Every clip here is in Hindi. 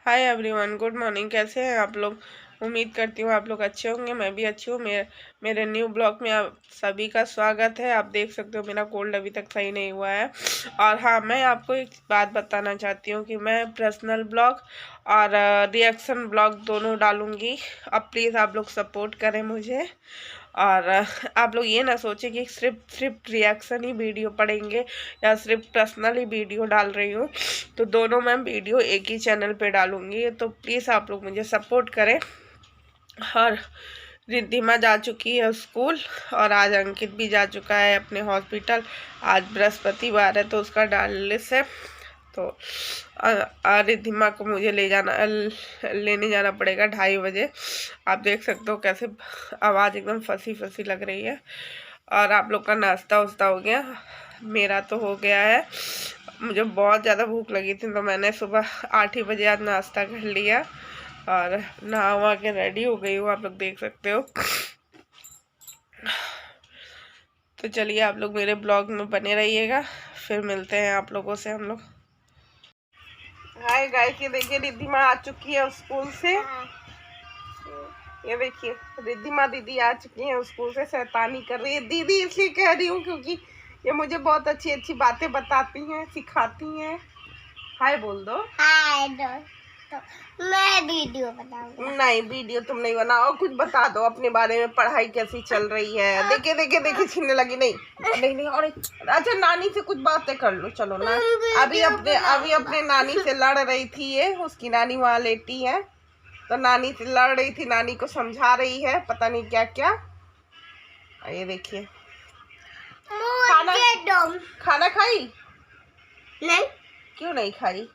Hi everyone, good morning. कैसे हैं आप लोग? उम्मीद करती हूँ आप लोग अच्छे होंगे। मैं भी अच्छी हूँ। मेरे न्यू ब्लॉग में आप सभी का स्वागत है। आप देख सकते हो मेरा कोल्ड अभी तक सही नहीं हुआ है। और हाँ, मैं आपको एक बात बताना चाहती हूँ कि मैं पर्सनल ब्लॉग और रिएक्शन ब्लॉग दोनों डालूँगी। अब प्लीज़ आप लोग सपोर्ट करें मुझे। और आप लोग ये ना सोचें कि सिर्फ रिएक्शन ही वीडियो पड़ेंगे या सिर्फ पर्सनल ही वीडियो डाल रही हूँ। तो दोनों मैं वीडियो एक ही चैनल पे डालूँगी। तो प्लीज़ आप लोग मुझे सपोर्ट करें। और रिद्धिमा जा चुकी है स्कूल और आज अंकित भी जा चुका है अपने हॉस्पिटल। आज बृहस्पतिवार है तो उसका डायलिसिस है। तो रिद्धिमा को मुझे लेने जाना पड़ेगा 2:30 बजे। आप देख सकते हो कैसे आवाज़ एकदम फंसी फंसी लग रही है। और आप लोग का नाश्ता वास्ता हो गया? मेरा तो हो गया है। मुझे बहुत ज़्यादा भूख लगी थी तो मैंने सुबह 8 ही बजे आज नाश्ता कर लिया और नहा वहा के रेडी हो गई हूँ। आप लोग देख सकते हो। तो चलिए आप लोग मेरे ब्लॉग में बने रहिएगा। फिर मिलते हैं आप लोगों से हम लोग। हाय गाइस, ये देखिए रिद्धिमा आ चुकी है स्कूल से। ये देखिए रिद्धिमा दीदी आ चुकी है स्कूल से। शैतानी कर रही है। दीदी इसलिए कह रही हूँ क्योंकि ये मुझे बहुत अच्छी अच्छी बातें बताती हैं, सिखाती हैं। हाय बोल दो। हाय तो मैं वीडियो बनाऊंगा। नहीं, वीडियो तुम नहीं बनाओ। कुछ बता दो अपने बारे में। पढ़ाई कैसी चल रही है? देखे देखे देखे छीनने लगी। नहीं नहीं नहीं। और अच्छा, नानी से कुछ बातें कर लो। चलो ना। अभी अपने नानी से लड़ रही थी। ये उसकी नानी वहाँ लेटी है तो नानी से लड़ रही थी। नानी को समझा रही है पता नहीं क्या क्या। ये देखिए खाना खाई नहीं। क्यों नहीं खाई?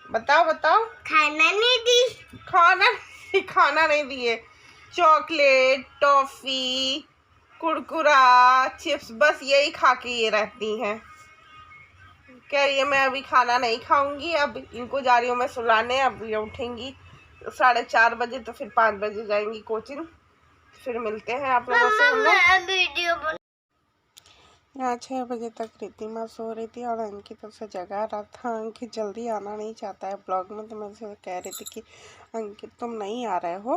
बताओ बताओ। खाना नहीं दी। खाना नहीं दिए। चॉकलेट, टॉफी, कुरकुरा, चिप्स, बस यही खा के ये रहती हैं। कह रही है मैं अभी खाना नहीं खाऊंगी। अब इनको जा रही हूँ मैं सुलाने। अब ये उठेंगी 4:30 बजे तो फिर 5 बजे जाएंगी कोचिंग। फिर मिलते हैं आप लोगों से हम लोग। यहाँ 6 बजे तक रिद्धिमा सो रही थी और अंकित उसे जगा रहा था। अंकित जल्दी आना नहीं चाहता है ब्लॉग में। तो मैं उसे कह रही थी कि अंकित तुम नहीं आ रहे हो?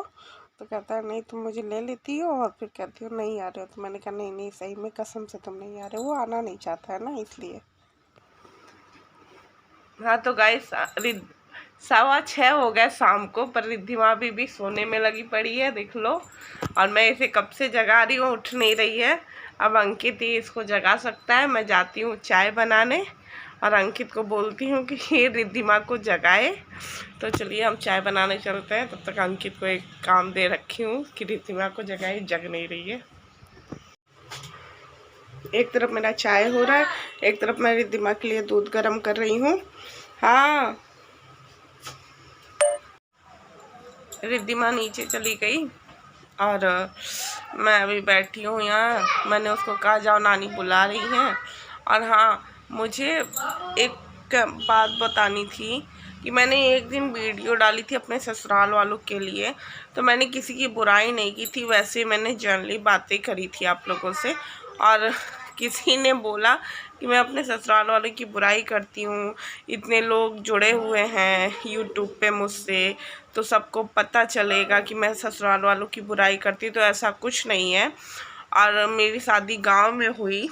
तो कहता है नहीं तुम मुझे ले लेती हो और फिर कहती हो नहीं आ रहे हो। तो मैंने कहा नहीं नहीं, सही में कसम से तुम नहीं आ रहे हो। वो आना नहीं चाहता है ना, इसलिए। हाँ तो गाइस 6:15 हो गए शाम को, पर रिद्धिमा भी सोने में लगी पड़ी है, देख लो। और मैं इसे कब से जगा रही हूँ, उठ नहीं रही है। अब अंकित ही इसको जगा सकता है। मैं जाती हूँ चाय बनाने और अंकित को बोलती हूँ कि ये रिद्धिमा को जगाए। तो चलिए हम चाय बनाने चलते हैं। तब तक अंकित को एक काम दे रखी हूँ कि रिद्धिमा को जगाए, जग नहीं रही है। एक तरफ मेरा चाय हो रहा है, एक तरफ मैं रिद्धिमा के लिए दूध गर्म कर रही हूँ। हाँ, रिद्धिमा नीचे चली गई और मैं अभी बैठी हूँ यहाँ। मैंने उसको कहा जाओ नानी बुला रही हैं। और हाँ, मुझे एक बात बतानी थी कि मैंने एक दिन वीडियो डाली थी अपने ससुराल वालों के लिए। तो मैंने किसी की बुराई नहीं की थी, वैसे मैंने जनरली बातें करी थी आप लोगों से। और किसी ने बोला कि मैं अपने ससुराल वालों की बुराई करती हूँ। इतने लोग जुड़े हुए हैं यूट्यूब पे मुझसे, तो सबको पता चलेगा कि मैं ससुराल वालों की बुराई करती हूँ। तो ऐसा कुछ नहीं है। और मेरी शादी गांव में हुई,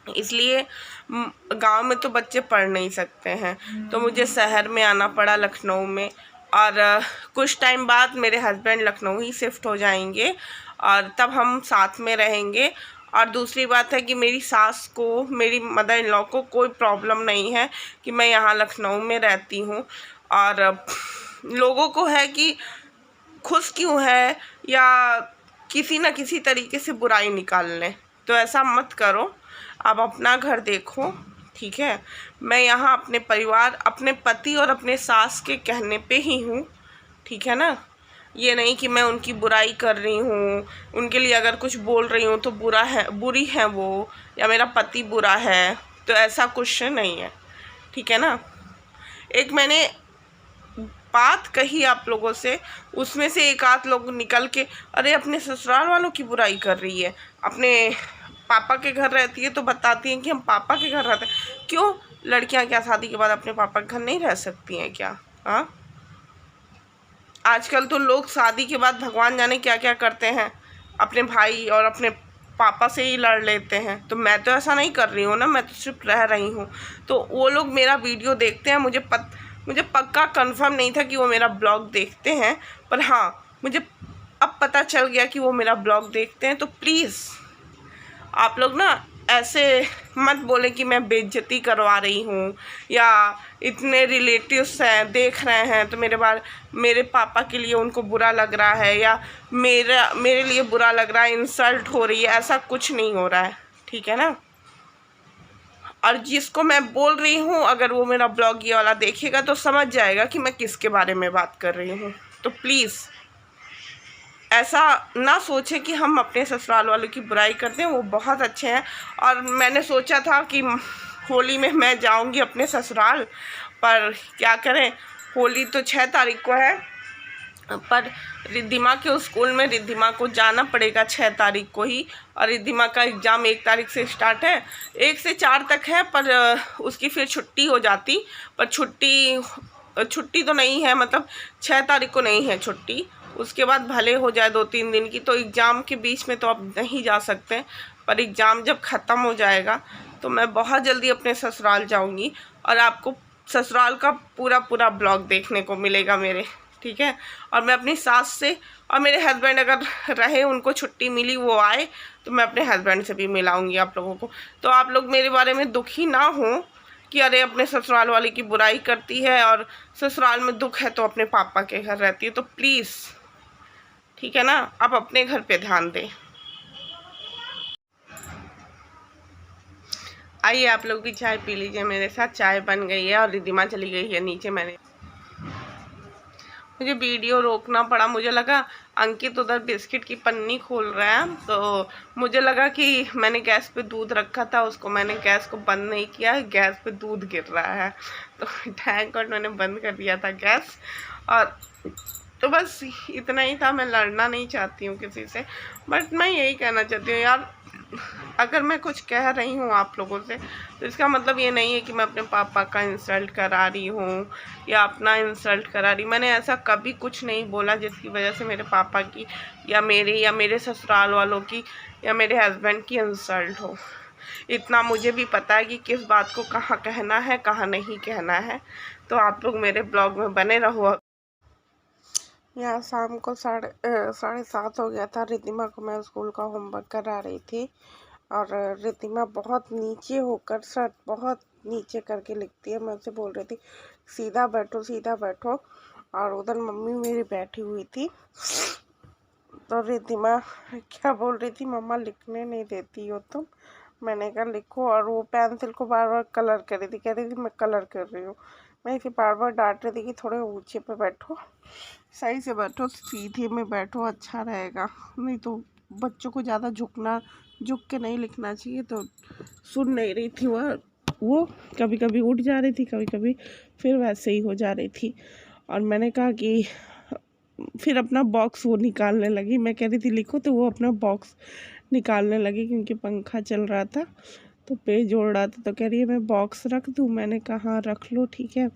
इसलिए गांव में तो बच्चे पढ़ नहीं सकते हैं, तो मुझे शहर में आना पड़ा, लखनऊ में। और कुछ टाइम बाद मेरे हस्बैंड लखनऊ ही शिफ्ट हो जाएंगे और तब हम साथ में रहेंगे। और दूसरी बात है कि मेरी सास को, मेरी मदर इन लॉ को कोई प्रॉब्लम नहीं है कि मैं यहाँ लखनऊ में रहती हूँ। और लोगों को है कि खुश क्यों है या किसी न किसी तरीके से बुराई निकाल लें। तो ऐसा मत करो, आप अपना घर देखो, ठीक है। मैं यहाँ अपने परिवार, अपने पति और अपने सास के कहने पे ही हूँ, ठीक है ना। ये नहीं कि मैं उनकी बुराई कर रही हूँ, उनके लिए अगर कुछ बोल रही हूँ तो बुरी है वो, या मेरा पति बुरा है। तो ऐसा कुछ नहीं है, ठीक है ना। एक मैंने बात कही आप लोगों से, उसमें से एक आध लोग निकल के अरे अपने ससुराल वालों की बुराई कर रही है, अपने पापा के घर रहती है तो बताती हैं कि हम पापा के घर रहते हैं। क्यों लड़कियां क्या शादी के बाद अपने पापा के घर नहीं रह सकती हैं क्या? हाँ, आजकल तो लोग शादी के बाद भगवान जाने क्या क्या करते हैं, अपने भाई और अपने पापा से ही लड़ लेते हैं। तो मैं तो ऐसा नहीं कर रही हूँ ना, मैं तो सिर्फ रह रही हूँ। तो वो लोग मेरा वीडियो देखते हैं, मुझे पक्का कंफर्म नहीं था कि वो मेरा ब्लॉग देखते हैं, पर हाँ मुझे अब पता चल गया कि वो मेरा ब्लॉग देखते हैं। तो प्लीज़ आप लोग ना ऐसे मत बोले कि मैं बेइज्जती करवा रही हूँ, या इतने रिलेटिव्स हैं देख रहे हैं तो मेरे पापा के लिए उनको बुरा लग रहा है, या मेरे लिए बुरा लग रहा है, इंसल्ट हो रही है। ऐसा कुछ नहीं हो रहा है, ठीक है ना। और जिसको मैं बोल रही हूँ, अगर वो मेरा ब्लॉग ये वाला देखेगा तो समझ जाएगा कि मैं किसके बारे में बात कर रही हूँ। तो प्लीज़ ऐसा ना सोचें कि हम अपने ससुराल वालों की बुराई करते हैं, वो बहुत अच्छे हैं। और मैंने सोचा था कि होली में मैं जाऊंगी अपने ससुराल, पर क्या करें, होली तो 6 तारीख को है, पर रिद्धिमा के स्कूल में रिद्धिमा को जाना पड़ेगा 6 तारीख को ही। और रिद्धिमा का एग्ज़ाम 1 तारीख से स्टार्ट है, 1 से 4 तक है, पर उसकी फिर छुट्टी हो जाती। पर छुट्टी तो नहीं है, मतलब 6 तारीख को नहीं है छुट्टी, उसके बाद भले हो जाए 2-3 दिन की। तो एग्ज़ाम के बीच में तो अब नहीं जा सकते, पर एग्ज़ाम जब ख़त्म हो जाएगा तो मैं बहुत जल्दी अपने ससुराल जाऊंगी, और आपको ससुराल का पूरा ब्लॉग देखने को मिलेगा मेरे, ठीक है। और मैं अपनी सास से और मेरे हस्बैंड अगर रहे, उनको छुट्टी मिली, वो आए, तो मैं अपने हस्बैंड से भी मिलाऊंगी आप लोगों को। तो आप लोग मेरे बारे में दुखी ना हो कि अरे अपने ससुराल वाले की बुराई करती है, और ससुराल में दुख है तो अपने पापा के घर रहती है। तो प्लीज़, ठीक है ना, आप अपने घर पे ध्यान दें। आइए आप लोग भी चाय पी लीजिए मेरे साथ। चाय बन गई है और रिद्धिमा चली गई है नीचे। मुझे वीडियो रोकना पड़ा, मुझे लगा अंकित उधर बिस्किट की पन्नी खोल रहा है, तो मुझे लगा कि मैंने गैस पे दूध रखा था, उसको मैंने गैस को बंद नहीं किया, गैस पे दूध गिर रहा है, तो थैंक गॉड मैंने बंद कर दिया था गैस। और तो बस इतना ही था। मैं लड़ना नहीं चाहती हूँ किसी से, बट मैं यही कहना चाहती हूँ यार, अगर मैं कुछ कह रही हूँ आप लोगों से तो इसका मतलब ये नहीं है कि मैं अपने पापा का इंसल्ट करा रही हूँ या अपना इंसल्ट करा रही। मैंने ऐसा कभी कुछ नहीं बोला जिसकी वजह से मेरे पापा की या मेरे ससुराल वालों की या मेरे हस्बैंड की इंसल्ट हो। इतना मुझे भी पता है कि किस बात को कहाँ कहना है, कहाँ नहीं कहना है। तो आप लोग मेरे ब्लॉग में बने रहो। यहाँ शाम को 7:30 हो गया था। रिद्धिमा को मैं स्कूल का होमवर्क करा रही थी, और रिद्धिमा बहुत नीचे होकर शर्ट बहुत नीचे करके लिखती है। मैं उसे बोल रही थी सीधा बैठो, और उधर मम्मी मेरी बैठी हुई थी। तो रिद्धिमा क्या बोल रही थी, मम्मा लिखने नहीं देती हो तुम। मैंने कहा लिखो, और वो पेंसिल को बार बार कलर कर रही थी, कह रही थी मैं कलर कर रही हूँ। मैं इसे बार बार डांट रही थी कि थोड़े ऊंचे पे बैठो, सही से बैठो, सीधे में बैठो, अच्छा रहेगा। नहीं तो बच्चों को ज़्यादा झुक के नहीं लिखना चाहिए। तो सुन नहीं रही थी वो कभी कभी उठ जा रही थी, कभी कभी फिर वैसे ही हो जा रही थी। और मैंने कहा कि फिर अपना बॉक्स वो निकालने लगी। मैं कह रही थी लिखो, तो वो अपना बॉक्स निकालने लगी, क्योंकि पंखा चल रहा था तो पेज जोड़ रहा था। तो कह रही है मैं बॉक्स रख दूँ। मैंने कहा हाँ रख लो, ठीक है।